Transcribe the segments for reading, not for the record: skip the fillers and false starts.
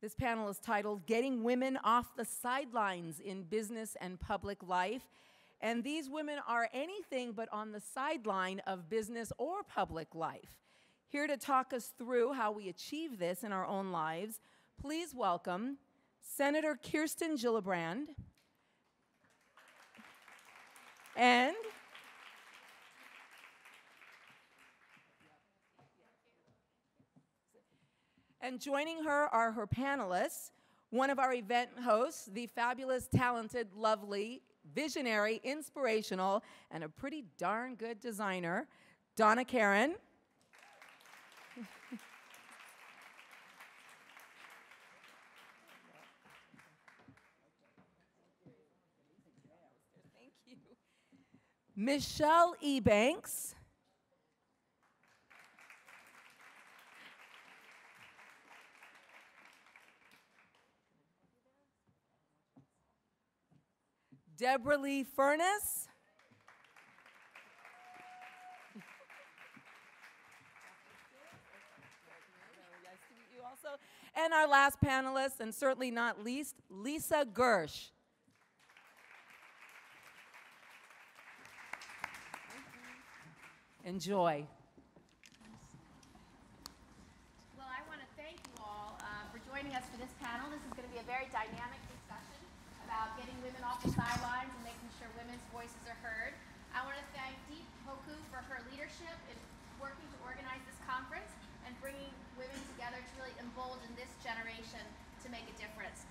This panel is titled Getting Women Off the Sidelines in Business and Public Life. And these women are anything but on the sideline of business or public life. Here to talk us through how we achieve this in our own lives, please welcome Senator Kirsten Gillibrand and joining her are her panelists, one of our event hosts, the fabulous, talented, lovely, visionary, inspirational, and a pretty darn good designer, Donna Karan. Thank you. Michelle Ewbanks. Deborah Furness. Nice to meet you also. And our last panelist, and certainly not least, Lisa Gersh. Enjoy. Well, I want to thank you all for joining us for this panel. This is going to be a very dynamic discussion about getting women off the sidelines and making sure women's voices are heard. I want to thank Deep Hoku for her leadership in working to organize this conference and bringing women together to really embolden this generation to make a difference.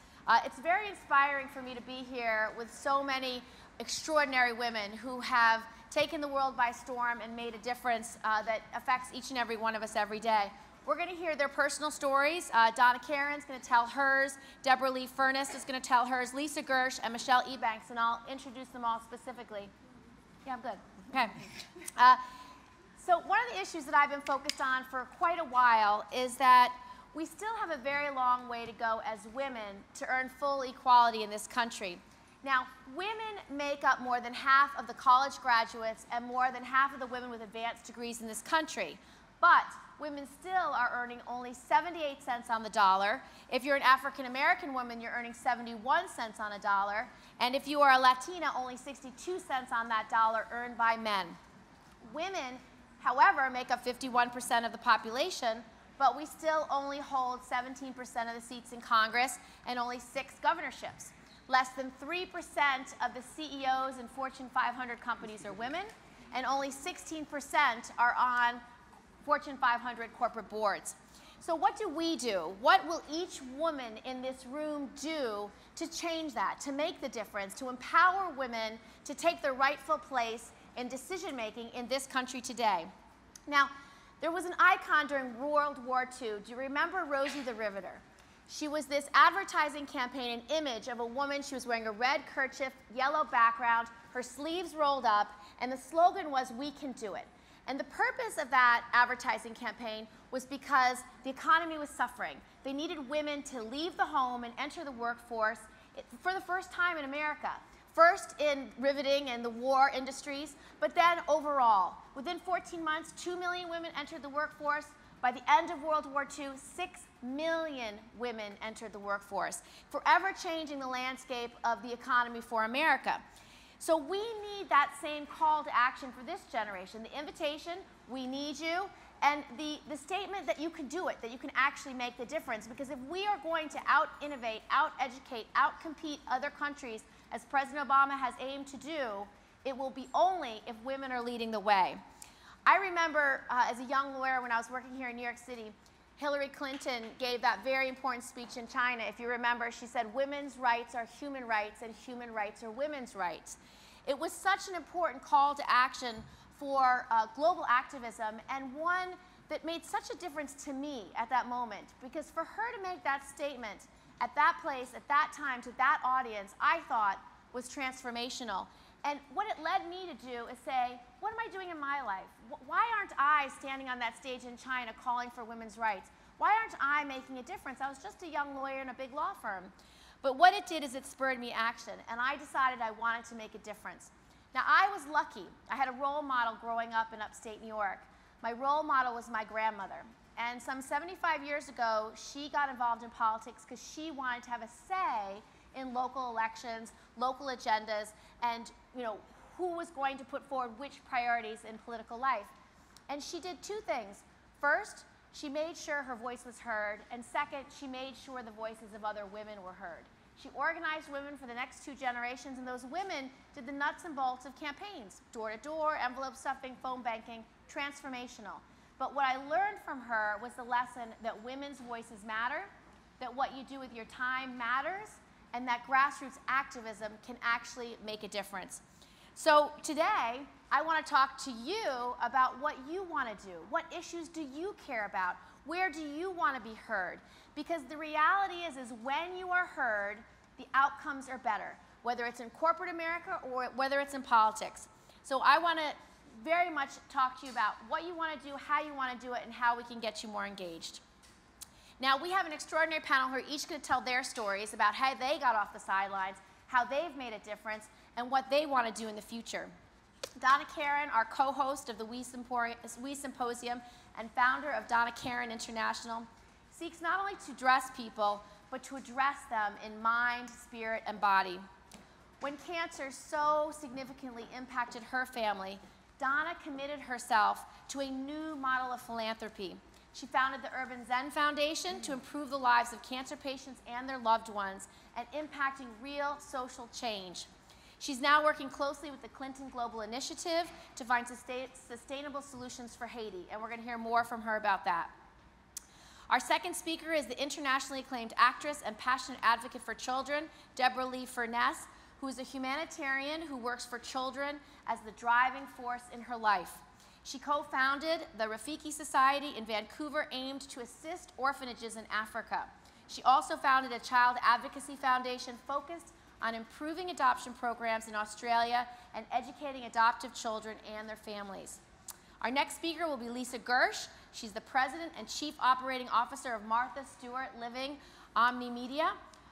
It's very inspiring for me to be here with so many extraordinary women who have taken the world by storm and made a difference that affects each and every one of us every day. We're going to hear their personal stories. Donna Karan's going to tell hers. Deborah Furness is going to tell hers. Lisa Gersh and Michelle Ewbanks, and I'll introduce them all specifically. Yeah, I'm good. Okay. So one of the issues that I've been focused on for quite a while is that we still have a very long way to go as women to earn full equality in this country. Now, women make up more than half of the college graduates and more than half of the women with advanced degrees in this country. But women still are earning only 78 cents on the dollar. If you're an African American woman, you're earning 71 cents on a dollar. And if you are a Latina, only 62 cents on that dollar earned by men. Women, however, make up 51% of the population, but we still only hold 17% of the seats in Congress and only 6 governorships. Less than 3% of the CEOs in Fortune 500 companies are women, and only 16% are on Fortune 500 corporate boards. So what do we do? What will each woman in this room do to change that, to make the difference, to empower women to take their rightful place in decision-making in this country today? Now, there was an icon during World War II. Do you remember Rosie the Riveter? She was this advertising campaign, an image of a woman. She was wearing a red kerchief, yellow background, her sleeves rolled up, and the slogan was, "We can do it." And the purpose of that advertising campaign was because the economy was suffering. They needed women to leave the home and enter the workforce for the first time in America. First in riveting and the war industries, but then overall. Within 14 months, 2 million women entered the workforce. By the end of World War II, 6 million women entered the workforce, forever changing the landscape of the economy for America. So we need that same call to action for this generation. The invitation, we need you, and the statement that you can do it, that you can actually make the difference. Because if we are going to out-innovate, out-educate, out-compete other countries, as President Obama has aimed to do, it will be only if women are leading the way. I remember as a young lawyer when I was working here in New York City, Hillary Clinton gave that very important speech in China. If you remember, she said, "Women's rights are human rights, and human rights are women's rights." It was such an important call to action for global activism, and one that made such a difference to me at that moment. Because for her to make that statement at that place, at that time, to that audience, I thought was transformational. And what it led me to do is say, what am I doing in my life? Why aren't I standing on that stage in China calling for women's rights? Why aren't I making a difference? I was just a young lawyer in a big law firm. But what it did is it spurred me action, and I decided I wanted to make a difference. Now, I was lucky. I had a role model growing up in upstate New York. My role model was my grandmother. And some 75 years ago, she got involved in politics because she wanted to have a say in local elections, local agendas, and who was going to put forward which priorities in political life. And she did two things. First, she made sure her voice was heard, and second, she made sure the voices of other women were heard. She organized women for the next 2 generations, and those women did the nuts and bolts of campaigns, door-to-door, envelope stuffing, phone banking, transformational. But what I learned from her was the lesson that women's voices matter, that what you do with your time matters, and that grassroots activism can actually make a difference. So today, I want to talk to you about what you want to do. What issues do you care about? Where do you want to be heard? Because the reality is when you are heard, the outcomes are better, whether it's in corporate America or whether it's in politics. So I want to very much talk to you about what you want to do, how you want to do it, and how we can get you more engaged. Now, we have an extraordinary panel who are each going to tell their stories about how they got off the sidelines, how they've made a difference, and what they want to do in the future. Donna Karan, our co-host of the We Symposium and founder of Donna Karan International, seeks not only to dress people, but to address them in mind, spirit, and body. When cancer so significantly impacted her family, Donna committed herself to a new model of philanthropy. She founded the Urban Zen Foundation to improve the lives of cancer patients and their loved ones and impacting real social change. She's now working closely with the Clinton Global Initiative to find sustainable solutions for Haiti, and we're going to hear more from her about that. Our second speaker is the internationally acclaimed actress and passionate advocate for children, Deborah Furness, who is a humanitarian who works for children as the driving force in her life. She co-founded the Rafiki Society in Vancouver, aimed to assist orphanages in Africa. She also founded a child advocacy foundation focused on improving adoption programs in Australia and educating adoptive children and their families. Our next speaker will be Lisa Gersh. She's the President and Chief Operating Officer of Martha Stewart Living Omni Media,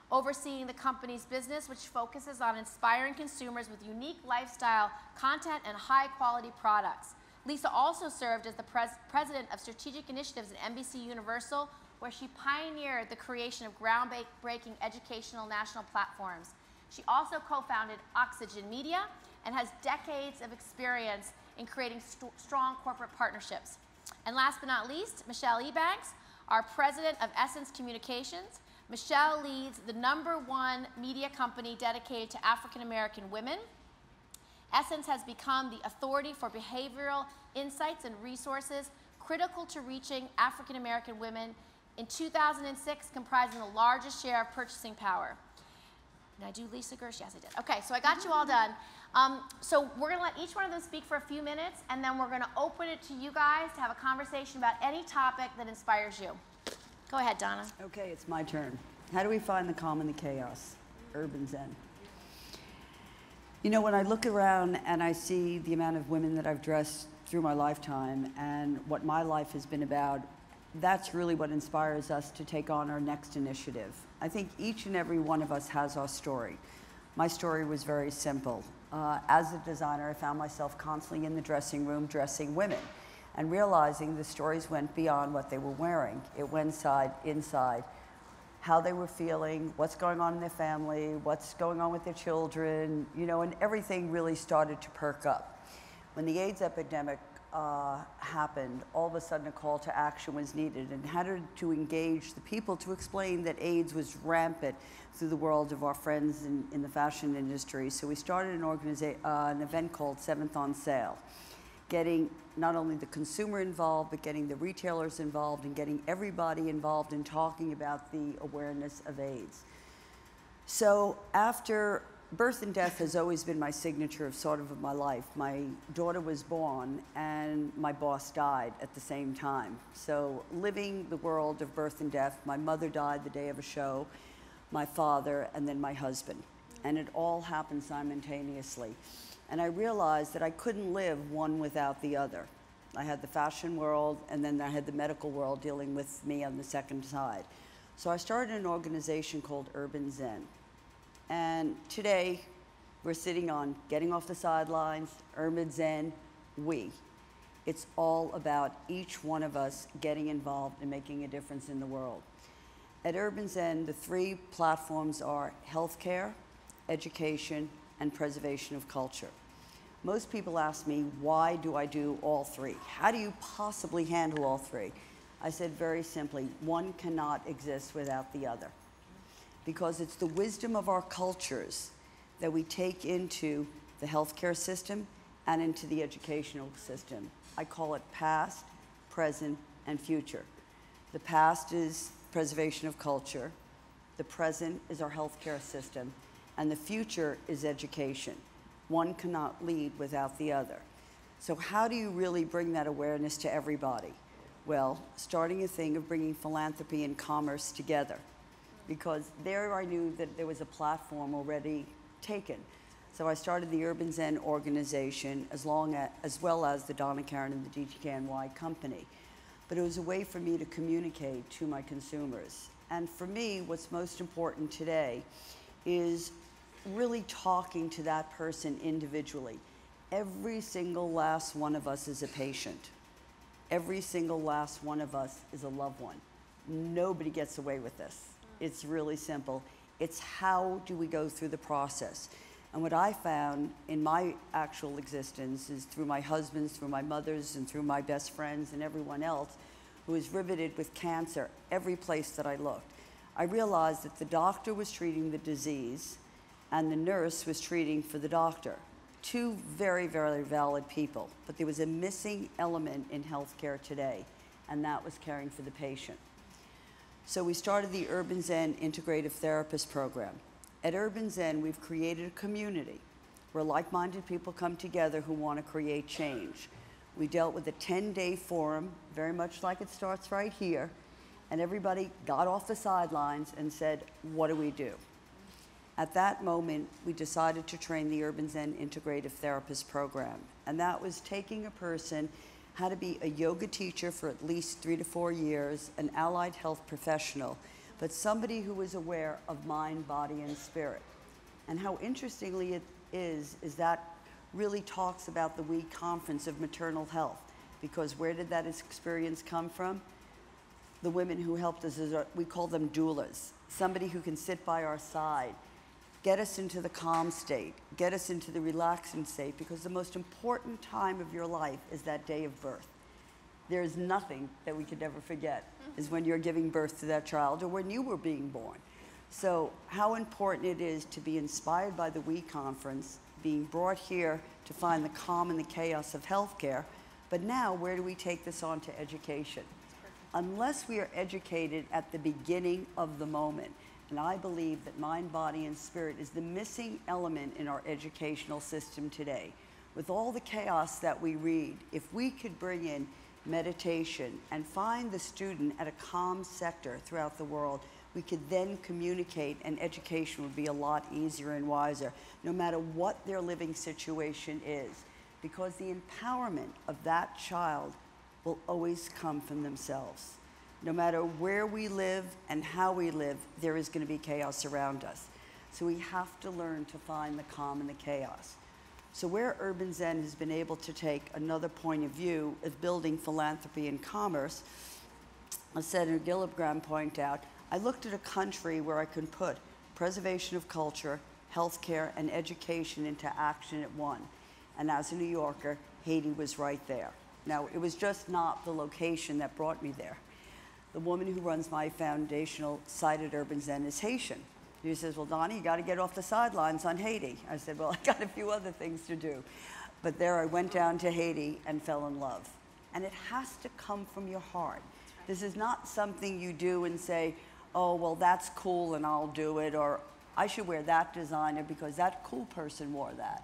overseeing the company's business, which focuses on inspiring consumers with unique lifestyle content and high-quality products. Lisa also served as the President of Strategic Initiatives at NBC Universal, where she pioneered the creation of groundbreaking educational national platforms. She also co-founded Oxygen Media and has decades of experience in creating strong corporate partnerships. And last but not least, Michelle Ewbanks, our President of Essence Communications. Michelle leads the #1 media company dedicated to African American women. Essence has become the authority for behavioral insights and resources critical to reaching African American women, in 2006 comprising the largest share of purchasing power. Did I do Lisa Gersh? Yes, I did. Okay, so I got you all done. So we're going to let each one of them speak for a few minutes, and then we're going to open it to you guys to have a conversation about any topic that inspires you. Go ahead, Donna. Okay, it's my turn. How do we find the calm in the chaos? Urban Zen. You know, when I look around and I see the amount of women that I've dressed through my lifetime and what my life has been about, that's really what inspires us to take on our next initiative. I think each and every one of us has our story. My story was very simple. As a designer, I found myself constantly in the dressing room dressing women and realizing the stories went beyond what they were wearing. It went inside, how they were feeling, what's going on in their family, what's going on with their children, you know, and everything really started to perk up. When the AIDS epidemic happened, all of a sudden a call to action was needed, and how to engage the people to explain that AIDS was rampant through the world of our friends in the fashion industry. So we started an event called 7th on Sale, getting not only the consumer involved, but getting the retailers involved and getting everybody involved in talking about the awareness of AIDS. So after birth and death has always been my signature of my life. My daughter was born and my boss died at the same time. So living the world of birth and death, my mother died the day of a show, my father, and then my husband. And it all happened simultaneously. And I realized that I couldn't live one without the other. I had the fashion world, and then I had the medical world dealing with me on the second side. So I started an organization called Urban Zen. And today, we're sitting on Getting Off the Sidelines, Urban Zen, we. It's all about each one of us getting involved and making a difference in the world. At Urban Zen, the three platforms are healthcare, education, and preservation of culture. Most people ask me, why do I do all three? How do you possibly handle all three? I said very simply, one cannot exist without the other. Because it's the wisdom of our cultures that we take into the healthcare system and into the educational system. I call it past, present, and future. The past is preservation of culture, the present is our healthcare system, and the future is education. One cannot lead without the other. So how do you really bring that awareness to everybody? Well, starting a thing of bringing philanthropy and commerce together, because there I knew that there was a platform already taken. So I started the Urban Zen organization as well as the Donna Karan and the DTKNY company. But it was a way for me to communicate to my consumers. And for me, what's most important today is really talking to that person individually. Every single last one of us is a patient. Every single last one of us is a loved one. Nobody gets away with this. It's really simple. It's how do we go through the process. And what I found in my actual existence is through my husbands, through my mothers, and through my best friends and everyone else who was riveted with cancer every place that I looked. I realized that the doctor was treating the disease and the nurse was treating for the doctor. Two very, very valid people, but there was a missing element in healthcare today, and that was caring for the patient. So we started the Urban Zen Integrative Therapist Program. At Urban Zen, we've created a community where like-minded people come together who want to create change. We dealt with a 10-day forum, very much like it starts right here, and everybody got off the sidelines and said, what do we do? At that moment, we decided to train the Urban Zen Integrative Therapist Program, and that was taking a person how to be a yoga teacher for at least 3 to 4 years, an allied health professional, but somebody who was aware of mind, body, and spirit. And how interestingly it is that really talks about the WE Conference of Maternal Health, because where did that experience come from? The women who helped us, we call them doulas, somebody who can sit by our side, get us into the calm state, get us into the relaxing state, because the most important time of your life is that day of birth. There is nothing that we could ever forget, is when you're giving birth to that child or when you were being born. So how important it is to be inspired by the WE Conference, being brought here to find the calm and the chaos of healthcare, but now where do we take this on to education? Unless we are educated at the beginning of the moment, and I believe that mind, body, and spirit is the missing element in our educational system today. With all the chaos that we read, if we could bring in meditation and find the student at a calm sector throughout the world, we could then communicate, and education would be a lot easier and wiser, no matter what their living situation is, because the empowerment of that child will always come from themselves. No matter where we live and how we live, there is going to be chaos around us. So we have to learn to find the calm in the chaos. So where Urban Zen has been able to take another point of view of building philanthropy and commerce, as Senator Gillibrand pointed out, I looked at a country where I could put preservation of culture, healthcare, and education into action at one. And as a New Yorker, Haiti was right there. Now, it was just not the location that brought me there. The woman who runs my foundational site at Urban Zen is Haitian. She says, well, Donna, you got to get off the sidelines on Haiti. I said, well, I got a few other things to do. But there I went down to Haiti and fell in love. And it has to come from your heart. This is not something you do and say, oh, well, that's cool and I'll do it, or I should wear that designer because that cool person wore that.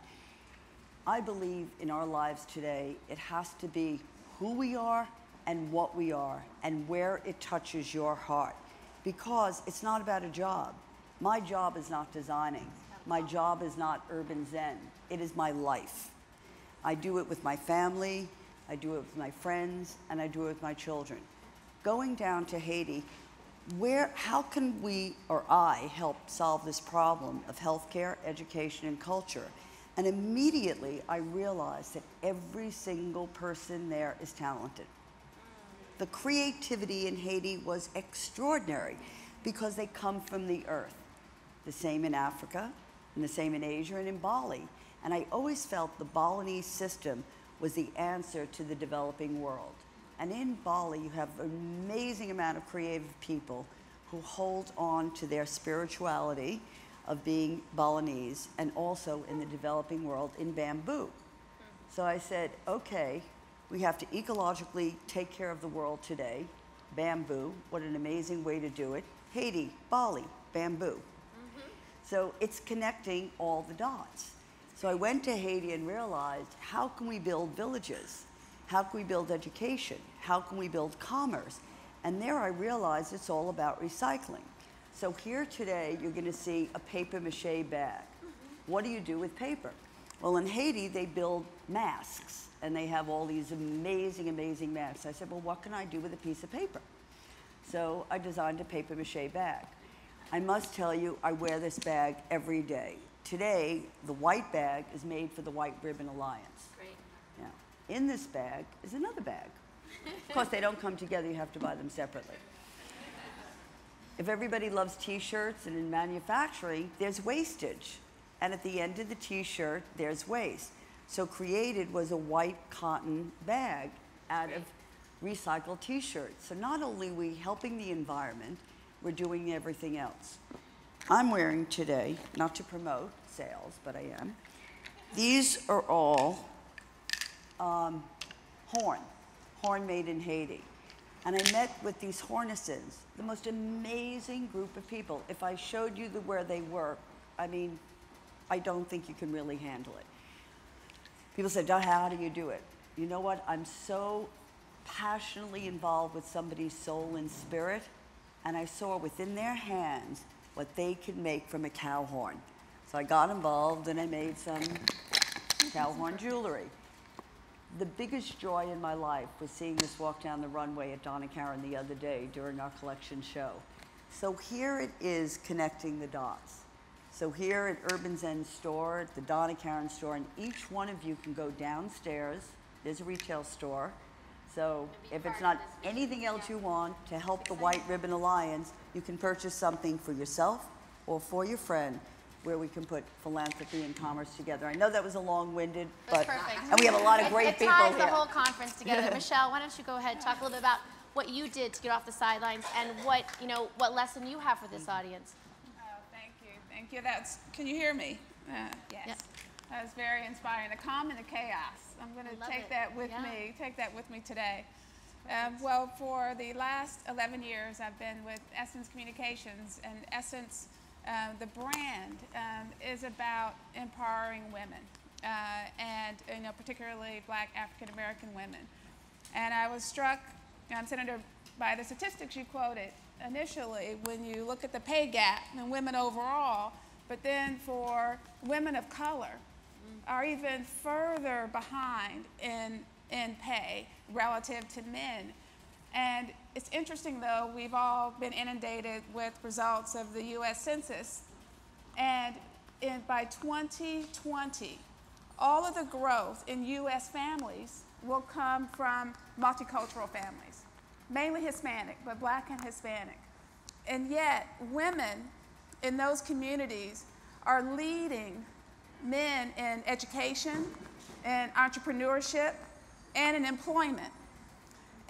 I believe in our lives today, it has to be who we are and what we are and where it touches your heart, because it's not about a job. My job is not designing. My job is not Urban Zen. It is my life. I do it with my family, I do it with my friends, and I do it with my children. Going down to Haiti, how can we, or I, help solve this problem of healthcare, education, and culture? And immediately I realized that every single person there is talented. The creativity in Haiti was extraordinary because they come from the earth. The same in Africa, and the same in Asia and in Bali. And I always felt the Balinese system was the answer to the developing world. And in Bali, you have an amazing amount of creative people who hold on to their spirituality of being Balinese, and also in the developing world in bamboo. So I said, okay, we have to ecologically take care of the world today. Bamboo, what an amazing way to do it. Haiti, Bali, bamboo. So it's connecting all the dots. So I went to Haiti and realized, how can we build villages? How can we build education? How can we build commerce? And there I realized it's all about recycling. So here today, you're gonna see a paper mache bag. What do you do with paper? Well, in Haiti, they build masks, and they have all these amazing, amazing masks. I said, well, what can I do with a piece of paper? So I designed a paper mache bag. I must tell you, I wear this bag every day. Today, the white bag is made for the White Ribbon Alliance. Great. Now, in this bag is another bag. Of course, they don't come together, you have to buy them separately. If everybody loves t-shirts, and in manufacturing, there's wastage. And at the end of the t-shirt, there's waste. So created was a white cotton bag out of recycled t-shirts. So not only are we helping the environment, we're doing everything else. I'm wearing today, not to promote sales, but I am. These are all horn made in Haiti. And I met with these Furnesses, the most amazing group of people. If I showed you where they work, I mean, I don't think you can really handle it. People say, how do you do it? You know what? I'm so passionately involved with somebody's soul and spirit, and I saw within their hands what they could make from a cow horn. So I got involved and I made some cow horn jewelry. The biggest joy in my life was seeing this walk down the runway at Donna Karan the other day during our collection show. So here it is connecting the dots. So here at Urban Zen store, at the Donna Karan store, and each one of you can go downstairs. There's a retail store. So if it's not anything else you want to help the White Ribbon Alliance, you can purchase something for yourself or for your friend, where we can put philanthropy and commerce together. I know that was a long-winded, but and we have a lot of great people here. It ties the whole conference together. Michelle, why don't you go ahead and talk a little bit about what you did to get off the sidelines and what lesson you have for this audience. Oh, thank you. Can you hear me? Yes. Yep. That was very inspiring. The calm and the chaos. I'm going to take that with me today. Well, for the last 11 years, I've been with Essence Communications, and Essence, the brand, is about empowering women, and particularly Black African American women. And I was struck, Senator, by the statistics you quoted initially when you look at the pay gap in women overall, but then for women of color are even further behind in pay relative to men. And it's interesting, though, we've all been inundated with results of the U.S. Census, and by 2020, all of the growth in U.S. families will come from multicultural families, mainly Hispanic, but Black and Hispanic. And yet, women in those communities are leading men in education, and entrepreneurship, and in employment.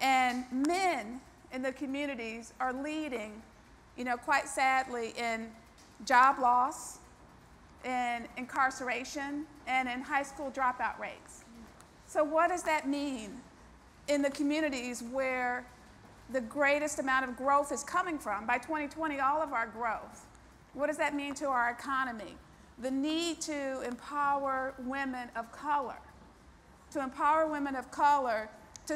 And men in the communities are leading, quite sadly, in job loss, in incarceration, and in high school dropout rates. So what does that mean in the communities where the greatest amount of growth is coming from? By 2020, all of our growth. What does that mean to our economy? The need to empower women of color, to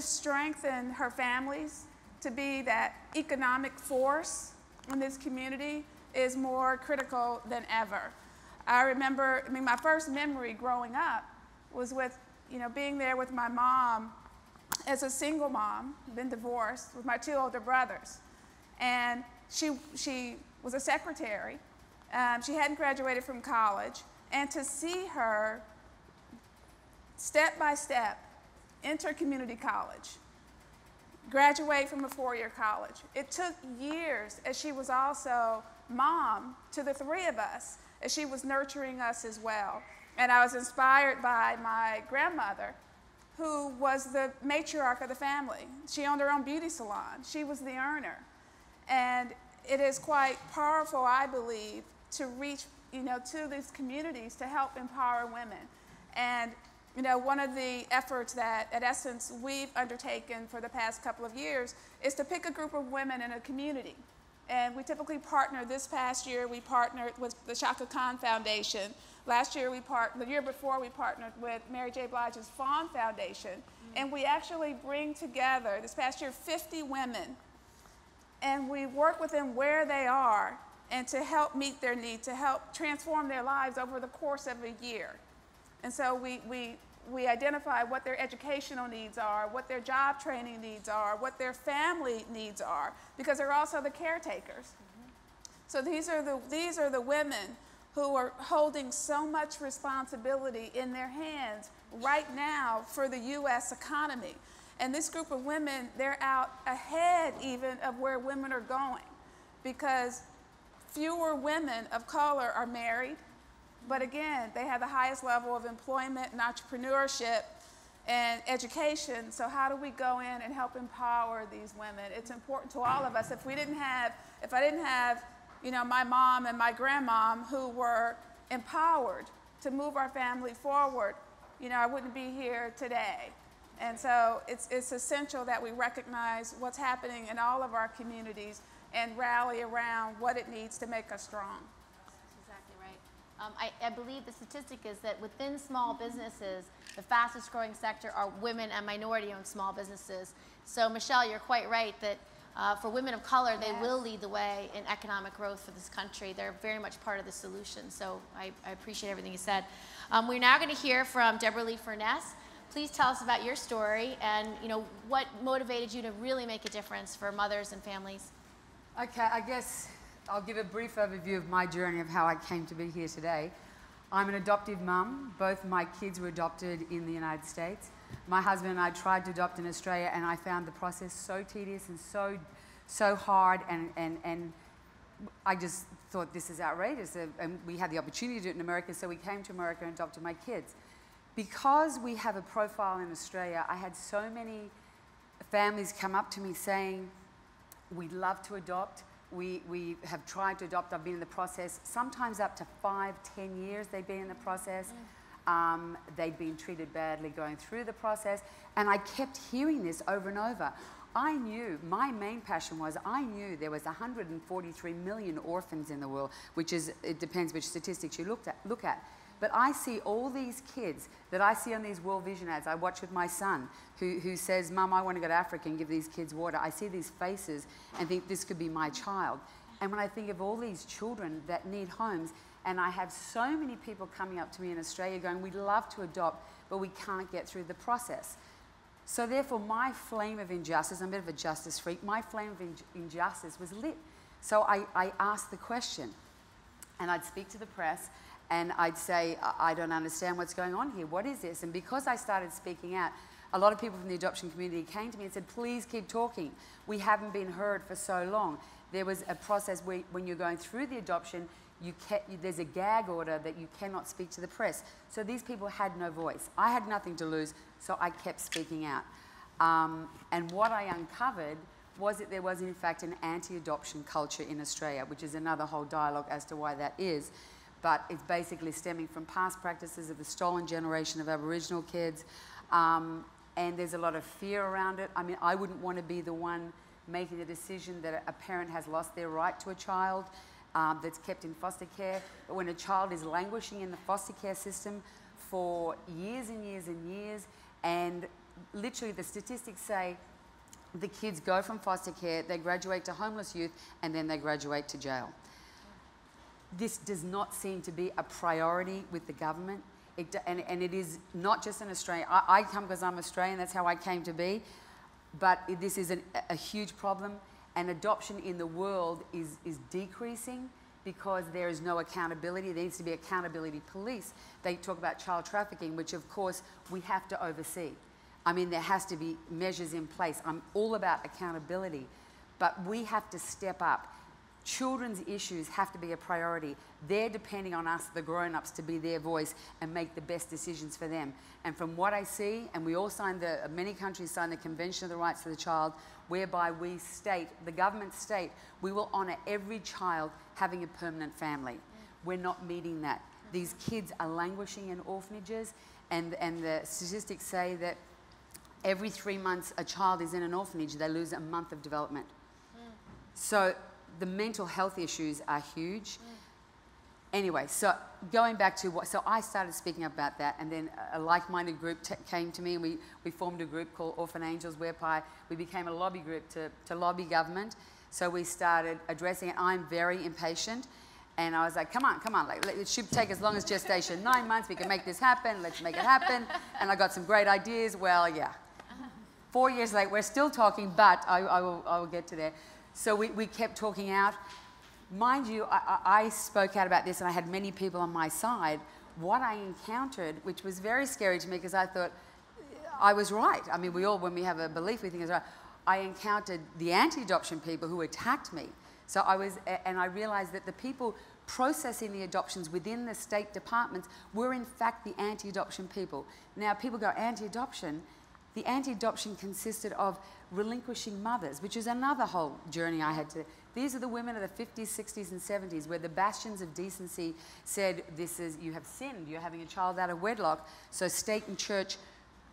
strengthen her families, to be that economic force in this community is more critical than ever. I remember, my first memory growing up was with, being there with my mom as a single mom, been divorced, with my two older brothers. And she was a secretary. She hadn't graduated from college. And to see her step by step, enter community college, graduate from a four-year college. It took years, as she was also mom to the three of us, as she was nurturing us as well. And I was inspired by my grandmother, who was the matriarch of the family. She owned her own beauty salon. She was the earner. And it is quite powerful, I believe, to reach, to these communities to help empower women. And, one of the efforts that, at Essence, we've undertaken for the past couple of years is to pick a group of women in a community. And we typically partner. This past year, we partnered with the Shaka Khan Foundation. Last year, the year before, we partnered with Mary J. Blige's Fawn Foundation. And we actually bring together, this past year, 50 women. And we work with them where they are and to help meet their needs, to help transform their lives over the course of a year. And so we identify what their educational needs are, what their job training needs are, what their family needs are, because they're also the caretakers. So these are the women who are holding so much responsibility in their hands right now for the U.S. economy. And this group of women, they're out ahead even of where women are going, because fewer women of color are married, but again, they have the highest level of employment and entrepreneurship and education. So how do we go in and help empower these women? It's important to all of us. If I didn't have my mom and my grandmom who were empowered to move our family forward, I wouldn't be here today. And so it's essential that we recognize what's happening in all of our communities and rally around what it needs to make us strong. That's exactly right. I believe the statistic is that within small businesses, the fastest growing sector are women and minority-owned small businesses. So Michelle, you're quite right that for women of color, they will lead the way in economic growth for this country. They're very much part of the solution. So I appreciate everything you said. We're now going to hear from Deborah Lee Furness. Please tell us about your story and what motivated you to really make a difference for mothers and families. Okay, I guess I'll give a brief overview of my journey of how I came to be here today. I'm an adoptive mum. Both my kids were adopted in the United States. My husband and I tried to adopt in Australia, and I found the process so tedious and so hard, and I just thought, this is outrageous. And we had the opportunity to do it in America, so we came to America and adopted my kids. Because we have a profile in Australia, I had so many families come up to me saying, we'd love to adopt. We have tried to adopt. I've been in the process, sometimes up to 5, 10 years they've been in the process. They'd been treated badly going through the process. And I kept hearing this over and over. I knew, my main passion was, I knew there was 143 million orphans in the world, which is, it depends which statistics you look at. But I see all these kids that I see on these World Vision ads. I watch with my son who says, Mum, I want to go to Africa and give these kids water. I see these faces and think this could be my child. And when I think of all these children that need homes, and I have so many people coming up to me in Australia going, we'd love to adopt, but we can't get through the process. So therefore, my flame of injustice, I'm a bit of a justice freak, my flame of injustice was lit. So I asked the question, and I'd speak to the press, and I'd say, I don't understand what's going on here. What is this? And because I started speaking out, a lot of people from the adoption community came to me and said, please keep talking. We haven't been heard for so long. There was a process where when you're going through the adoption, there's a gag order that you cannot speak to the press. So these people had no voice. I had nothing to lose, so I kept speaking out. And what I uncovered was that there was, in fact, an anti-adoption culture in Australia, which is another whole dialogue as to why that is. But it's basically stemming from past practices of the stolen generation of Aboriginal kids. And there's a lot of fear around it. I mean, I wouldn't want to be the one making the decision that a parent has lost their right to a child that's kept in foster care. But when a child is languishing in the foster care system for years and years and years, and literally the statistics say the kids go from foster care, they graduate to homeless youth, and then they graduate to jail. This does not seem to be a priority with the government. And it is not just in Australia. I come because I'm Australian, that's how I came to be. But this is a huge problem, and adoption in the world is decreasing because there is no accountability. There needs to be accountability police. They talk about child trafficking, which of course we have to oversee. I mean, there has to be measures in place. I'm all about accountability, but we have to step up. Children's issues have to be a priority. They're depending on us, the grown-ups, to be their voice and make the best decisions for them. And from what I see, and we all signed many countries signed the Convention of the Rights of the Child, whereby we state, the government state, we will honour every child having a permanent family. We're not meeting that. These kids are languishing in orphanages, and the statistics say that every 3 months a child is in an orphanage, they lose a month of development. So the mental health issues are huge. Anyway, so going back to so I started speaking about that, and then a like-minded group came to me, and we formed a group called Orphan Angels, whereby we became a lobby group to lobby government. So we started addressing it. I'm very impatient, and I was like, come on, like, it should take as long as gestation, 9 months, we can make this happen, let's make it happen. And I got some great ideas. Well, yeah. 4 years later, we're still talking, but I will get to there. So we kept talking out. Mind you, I spoke out about this, and I had many people on my side. What I encountered, which was very scary to me, because I thought I was right. I mean, we all, when we have a belief, we think it's right. I encountered the anti-adoption people who attacked me. So I realized that the people processing the adoptions within the state departments were in fact the anti-adoption people. Now, people go, anti-adoption? The anti-adoption consisted of relinquishing mothers, which is another whole journey I had to. These are the women of the 50s, 60s, and 70s, where the bastions of decency said, you have sinned, you're having a child out of wedlock. So state and church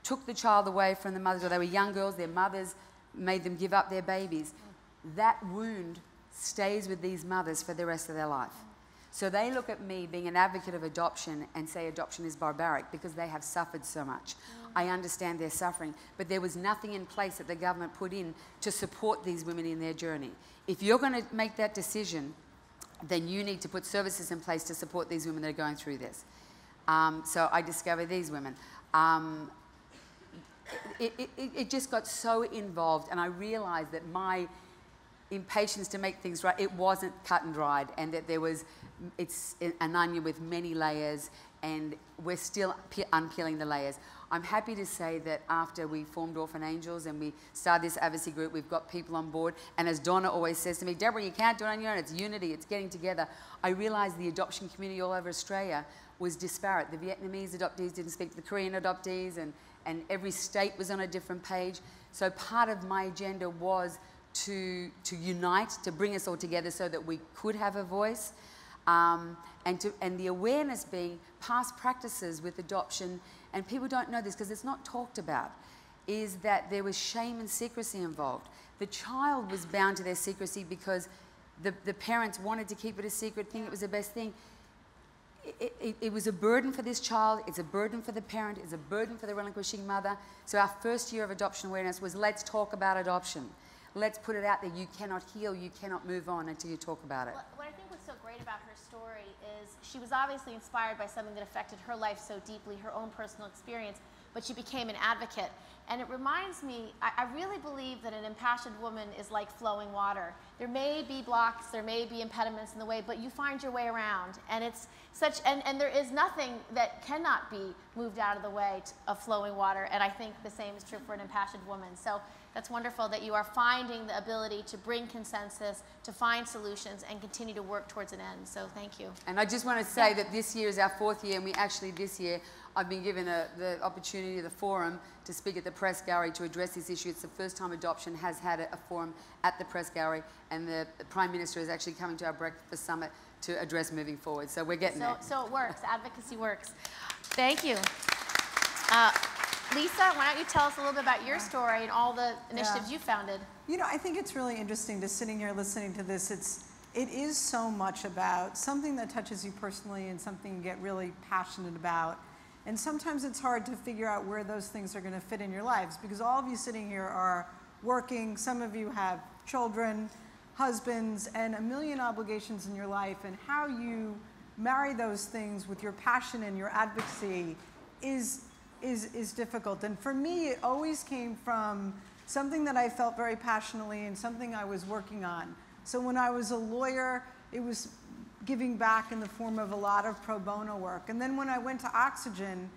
took the child away from the mothers, or they were young girls, their mothers made them give up their babies. That wound stays with these mothers for the rest of their life. So they look at me being an advocate of adoption and say adoption is barbaric because they have suffered so much. I understand their suffering, but there was nothing in place that the government put in to support these women in their journey. If you're going to make that decision, then you need to put services in place to support these women that are going through this. So I discovered these women. It just got so involved, and I realized that my impatience to make things right, it wasn't cut and dried, and that it's an onion with many layers, and we're still unpeeling the layers. I'm happy to say that after we formed Orphan Angels and we started this advocacy group, we've got people on board, and as Donna always says to me, Deborah, you can't do it on your own, it's unity, it's getting together. I realized the adoption community all over Australia was disparate. The Vietnamese adoptees didn't speak to the Korean adoptees, and every state was on a different page. So part of my agenda was to unite, to bring us all together so that we could have a voice, and the awareness being past practices with adoption, and people don't know this because it's not talked about, is that there was shame and secrecy involved. The child was bound to their secrecy because the parents wanted to keep it a secret, think it was the best thing. It was a burden for this child, it's a burden for the parent, it's a burden for the relinquishing mother. So our first year of adoption awareness was, let's talk about adoption. Let's put it out there. You cannot heal, you cannot move on until you talk about it. What I think was so great about her story is she was obviously inspired by something that affected her life so deeply, her own personal experience, but she became an advocate. And it reminds me, I really believe that an impassioned woman is like flowing water. There may be blocks, there may be impediments in the way, but you find your way around. And it's such, and there is nothing that cannot be moved out of the way of flowing water. And I think the same is true for an impassioned woman. So that's wonderful that you are finding the ability to bring consensus, to find solutions, and continue to work towards an end. So thank you. And I just want to say that this year is our 4th year, and we actually this year, I've been given the opportunity, the forum, to speak at the press gallery to address this issue. It's the first time adoption has had a forum at the press gallery, and the Prime Minister is actually coming to our breakfast summit to address moving forward. So we're getting there. So it works. Advocacy works. Thank you. Lisa, why don't you tell us a little bit about your story and all the initiatives you founded? You know, I think it's really interesting just sitting here listening to this. It is so much about something that touches you personally and something you get really passionate about. And sometimes it's hard to figure out where those things are going to fit in your lives, because all of you sitting here are working. Some of you have children, husbands, and a million obligations in your life. And how you marry those things with your passion and your advocacy is difficult. And for me, it always came from something that I felt very passionately and something I was working on. So when I was a lawyer, it was giving back in the form of a lot of pro bono work. And then when I went to Oxygen,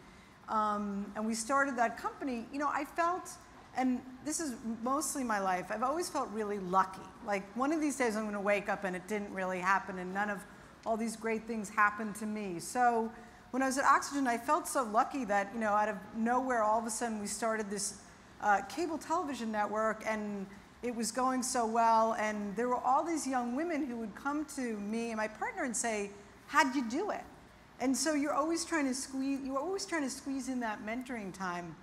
and we started that company, you know, I felt, and this is mostly my life, I've always felt really lucky. Like, one of these days I'm going to wake up and it didn't really happen, and none of all these great things happened to me. So when I was at Oxygen, I felt so lucky that, you know, out of nowhere, all of a sudden we started this cable television network, and it was going so well, and there were all these young women who would come to me and my partner and say, how'd you do it? And so you're always trying to squeeze in that mentoring time.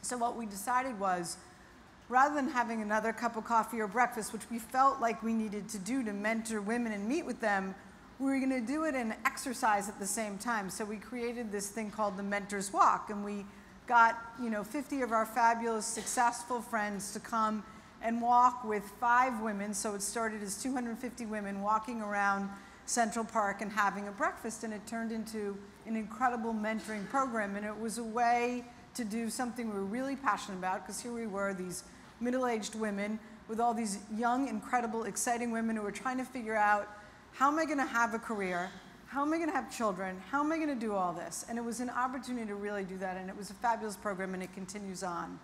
So what we decided was, rather than having another cup of coffee or breakfast, which we felt like we needed to do to mentor women and meet with them, we were going to do it and exercise at the same time. So we created this thing called the Mentors Walk, and we got, you know, 50 of our fabulous, successful friends to come and walk with 5 women. So it started as 250 women walking around Central Park and having a breakfast, and it turned into an incredible mentoring program. And it was a way to do something we were really passionate about, because here we were, these middle-aged women with all these young, incredible, exciting women who were trying to figure out, how am I going to have a career? How am I going to have children? How am I going to do all this? And it was an opportunity to really do that, and it was a fabulous program, and it continues on.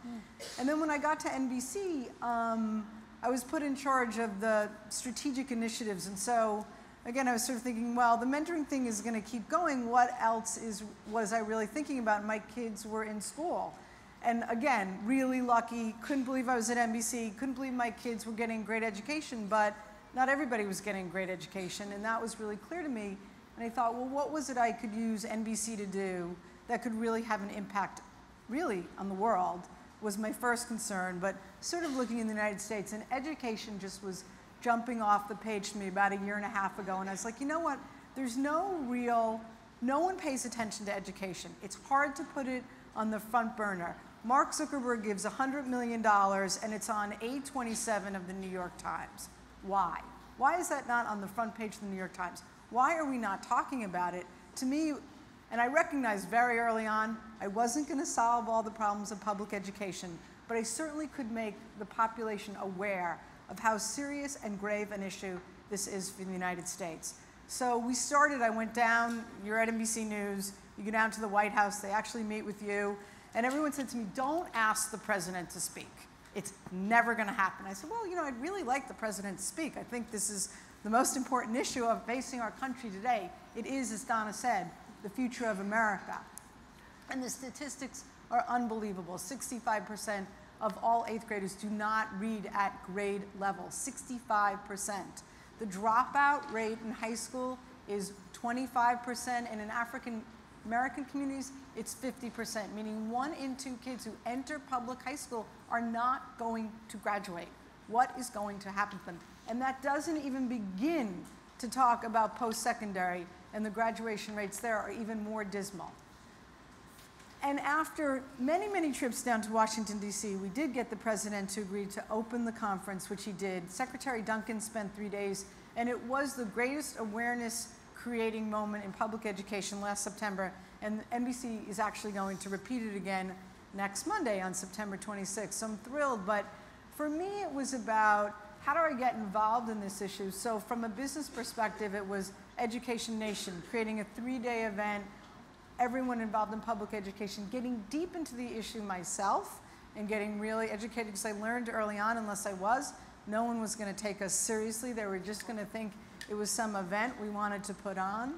And then when I got to NBC, I was put in charge of the strategic initiatives. And so, again, I was sort of thinking, well, the mentoring thing is going to keep going. What else was I really thinking about? My kids were in school. And again, really lucky, couldn't believe I was at NBC, couldn't believe my kids were getting great education, but not everybody was getting great education, and that was really clear to me. And I thought, well, what was it I could use NBC to do that could really have an impact, really, on the world, was my first concern. But sort of looking in the United States, and education just was jumping off the page to me about 1.5 years ago, and I was like, you know what, there's no one pays attention to education. It's hard to put it on the front burner. Mark Zuckerberg gives $100 million, and it's on A27 of the New York Times. Why? Why is that not on the front page of the New York Times? Why are we not talking about it? To me, and I recognized very early on, I wasn't going to solve all the problems of public education, but I certainly could make the population aware of how serious and grave an issue this is for the United States. So we started, I went down, you're at NBC News, you go down to the White House, they actually meet with you, and everyone said to me, don't ask the president to speak. It's never going to happen. I said, well, you know, I'd really like the president to speak. I think this is the most important issue of facing our country today. It is, as Donna said, the future of America. And the statistics are unbelievable. 65% of all 8th graders do not read at grade level. 65%. The dropout rate in high school is 25%, and in African American communities, it's 50%, meaning 1 in 2 kids who enter public high school are not going to graduate. What is going to happen to them? And that doesn't even begin to talk about post-secondary, and the graduation rates there are even more dismal. And after many, many trips down to Washington, D.C., we did get the president to agree to open the conference, which he did. Secretary Duncan spent 3 days, and it was the greatest awareness creating moment in public education last September, and NBC is actually going to repeat it again next Monday on September 26th. So I'm thrilled, but for me it was about how do I get involved in this issue? So from a business perspective, it was Education Nation, creating a 3-day event, everyone involved in public education, getting deep into the issue myself and getting really educated, because I learned early on, unless I was, no one was going to take us seriously. They were just going to think it was some event we wanted to put on,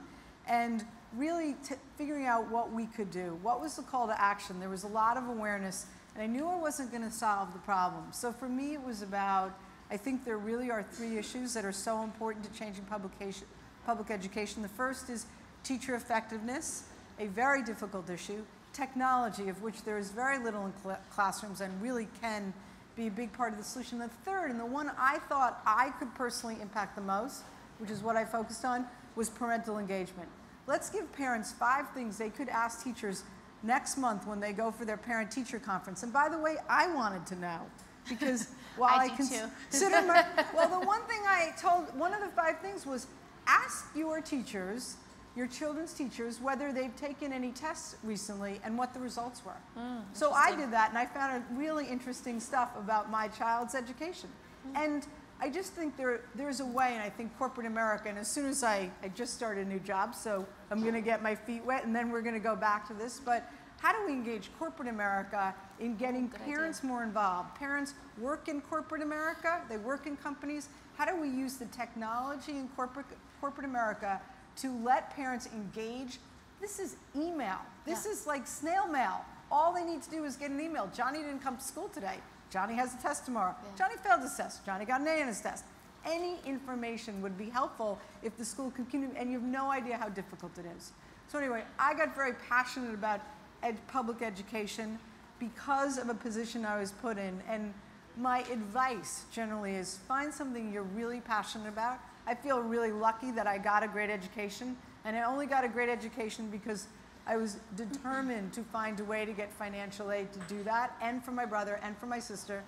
and really figuring out what we could do. What was the call to action? There was a lot of awareness, and I knew I wasn't going to solve the problem. So for me, it was about, I think there really are 3 issues that are so important to changing public education. The first is teacher effectiveness, a very difficult issue. Technology, of which there is very little in classrooms and really can be a big part of the solution. The third, and the one I thought I could personally impact the most, which is what I focused on, was parental engagement. Let's give parents 5 things they could ask teachers next month when they go for their parent-teacher conference. And by the way, I wanted to know, because while I consider well, the one thing I told, one of the 5 things was ask your teachers, your children's teachers, whether they've taken any tests recently and what the results were. So I did that, and I found out really interesting stuff about my child's education. And I just think there's a way, and I think corporate America, and as soon as I just started a new job, so I'm going to get my feet wet, and then we're going to go back to this, but how do we engage corporate America in getting parents more involved? Parents work in corporate America, they work in companies. How do we use the technology in corporate America to let parents engage? This is email. This is like snail mail. All they need to do is get an email. Johnny didn't come to school today. Johnny has a test tomorrow. Johnny failed his test. Johnny got an A in his test. Any information would be helpful if the school could continue, and you have no idea how difficult it is. So anyway, I got very passionate about public education because of a position I was put in, and my advice generally is find something you're really passionate about. I feel really lucky that I got a great education, and I only got a great education because I was determined to find a way to get financial aid to do that, and for my brother and for my sister.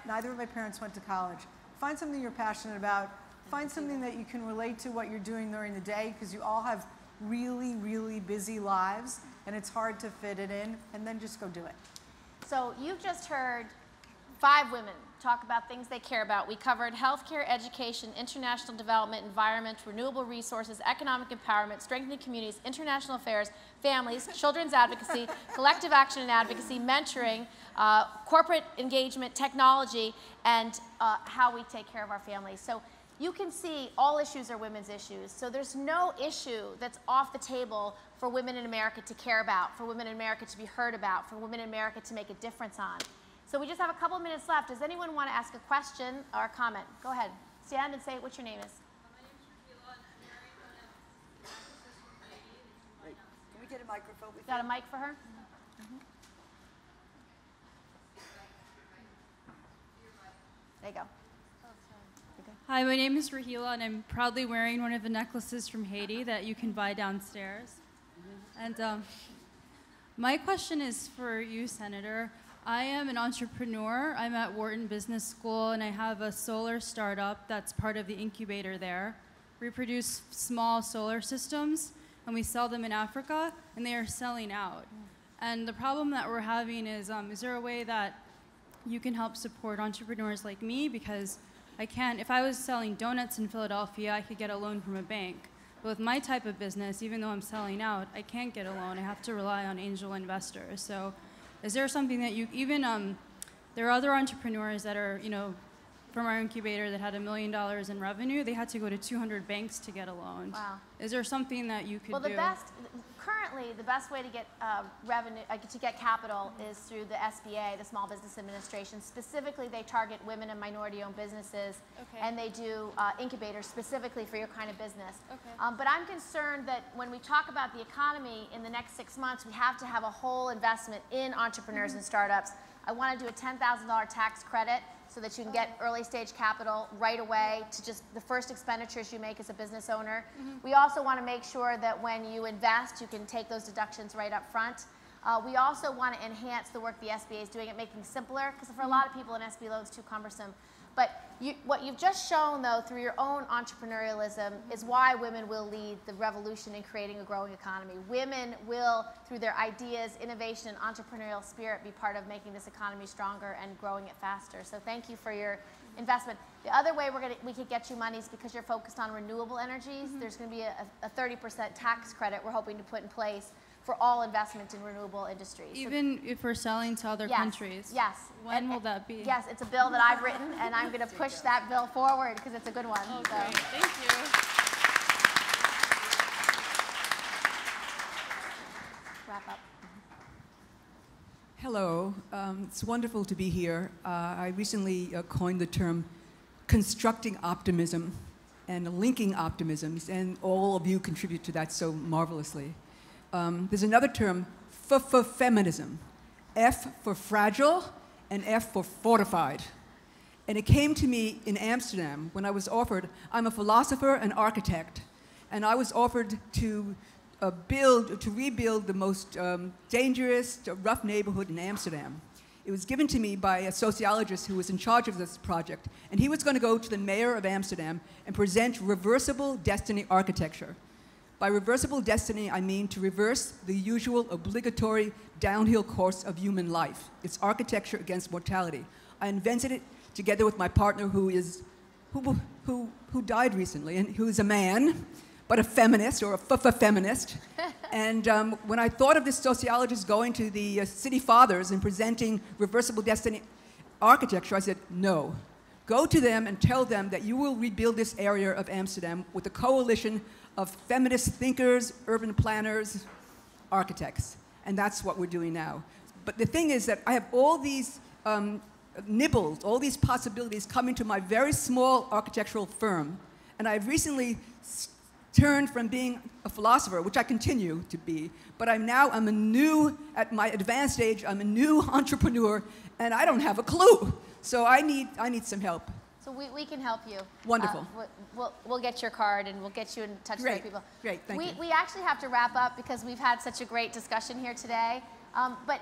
Neither of my parents went to college. Find something you're passionate about. Find something that you can relate to what you're doing during the day, because you all have really, really busy lives, and it's hard to fit it in, and then just go do it. So you've just heard 5 women talk about things they care about. We covered healthcare, education, international development, environment, renewable resources, economic empowerment, strengthening communities, international affairs, families, children's advocacy, collective action and advocacy, mentoring, corporate engagement, technology, and how we take care of our families. So you can see all issues are women's issues. So there's no issue that's off the table for women in America to care about, for women in America to be heard about, for women in America to make a difference on. So we just have a couple of minutes left. Does anyone want to ask a question or a comment? Go ahead. Stand and say what your name is. My name is Rahila, and I'm married one of actresses from Haiti. Great. Can we get a microphone? Got a mic for her? There you go. Hi, my name is Rahila, and I'm proudly wearing one of the necklaces from Haiti that you can buy downstairs. And my question is for you, Senator. I am an entrepreneur. I'm at Wharton Business School, and I have a solar startup that's part of the incubator there. We produce small solar systems, and we sell them in Africa, and they are selling out. And the problem that we're having is there a way that you can help support entrepreneurs like me? Because I can't, if I was selling donuts in Philadelphia, I could get a loan from a bank. But with my type of business, even though I'm selling out, I can't get a loan. I have to rely on angel investors. So is there something that you, even, there are other entrepreneurs that are, you know, from our incubator that had $1 million in revenue, they had to go to 200 banks to get a loan. Wow. Is there something that you could do? Well, currently, the best way to get revenue, to get capital is through the SBA, the Small Business Administration. Specifically, they target women and minority-owned businesses, and they do incubators specifically for your kind of business. But I'm concerned that when we talk about the economy in the next 6 months, we have to have a whole investment in entrepreneurs and startups. I want to do a $10,000 tax credit so that you can get early stage capital right away to just the first expenditures you make as a business owner. We also want to make sure that when you invest, you can take those deductions right up front. We also want to enhance the work the SBA is doing at making simpler, because for a lot of people, an SBA loan is too cumbersome. But what you've just shown, though, through your own entrepreneurialism is why women will lead the revolution in creating a growing economy. Women will, through their ideas, innovation, and entrepreneurial spirit, be part of making this economy stronger and growing it faster. So thank you for your investment. The other way we could get you money is because you're focused on renewable energies. There's going to be a 30% tax credit we're hoping to put in place for all investment in renewable industries. Even if we're selling to other countries? Yes. When will that be? Yes, it's a bill that I've written, and I'm going to push that bill forward because it's a good one. Oh, great. Thank you. Wrap up. Hello. It's wonderful to be here. I recently coined the term constructing optimism and linking optimisms, and all of you contribute to that so marvelously. There's another term, feminism. F for fragile and F for fortified. And it came to me in Amsterdam when I was offered, I'm a philosopher and architect, and I was offered to rebuild the most dangerous, rough neighborhood in Amsterdam. It was given to me by a sociologist who was in charge of this project, and he was going to go to the mayor of Amsterdam and present reversible destiny architecture. By reversible destiny, I mean to reverse the usual obligatory downhill course of human life. It's architecture against mortality. I invented it together with my partner, who is who died recently, and who's a man, but a feminist, or a feminist. And when I thought of this sociologist going to the city fathers and presenting reversible destiny architecture, I said, no. Go to them and tell them that you will rebuild this area of Amsterdam with a coalition of feminist thinkers, urban planners, architects. And that's what we're doing now. But the thing is that I have all these nibbles, all these possibilities coming to my very small architectural firm. And I've recently turned from being a philosopher, which I continue to be, but I'm a new, at my advanced age, I'm a new entrepreneur, and I don't have a clue. So I need some help. So we can help you. Wonderful. We'll get your card and we'll get you in touch with people. Great, thank you. We actually have to wrap up because we've had such a great discussion here today. But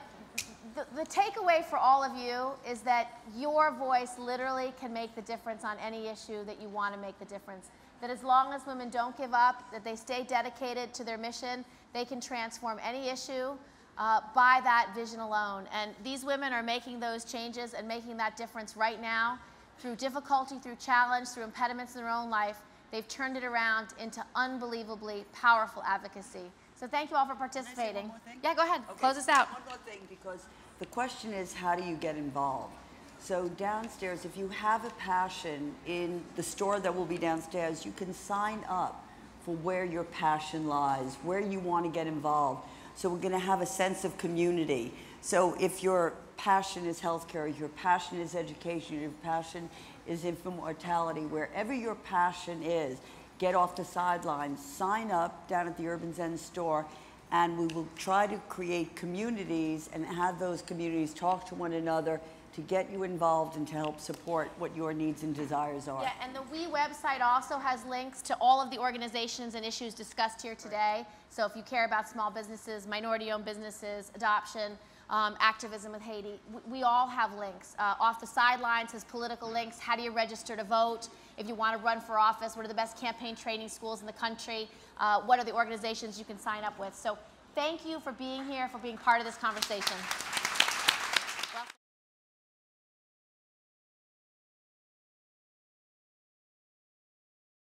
the takeaway for all of you is that your voice literally can make the difference on any issue that you want to make the difference. That as long as women don't give up, that they stay dedicated to their mission, they can transform any issue by that vision alone. And these women are making those changes and making that difference right now through difficulty, through challenge, through impediments in their own life. They've turned it around into unbelievably powerful advocacy. So thank you all for participating. Can I say one more thing? Yeah, go ahead. Okay, Close us out. One more thing, because the question is, how do you get involved? So downstairs, if you have a passion in the store that will be downstairs, you can sign up for where your passion lies, where you want to get involved. So we're going to have a sense of community. So if your passion is healthcare, your passion is education, your passion is infant mortality, wherever your passion is, get off the sidelines, sign up down at the Urban Zen store, and we will try to create communities and have those communities talk to one another to get you involved and to help support what your needs and desires are. Yeah, and the WE website also has links to all of the organizations and issues discussed here today. So if you care about small businesses, minority-owned businesses, adoption, activism with Haiti, we all have links. Off the Sidelines has political links. How do you register to vote? If you want to run for office, what are the best campaign training schools in the country? What are the organizations you can sign up with? So thank you for being here, for being part of this conversation.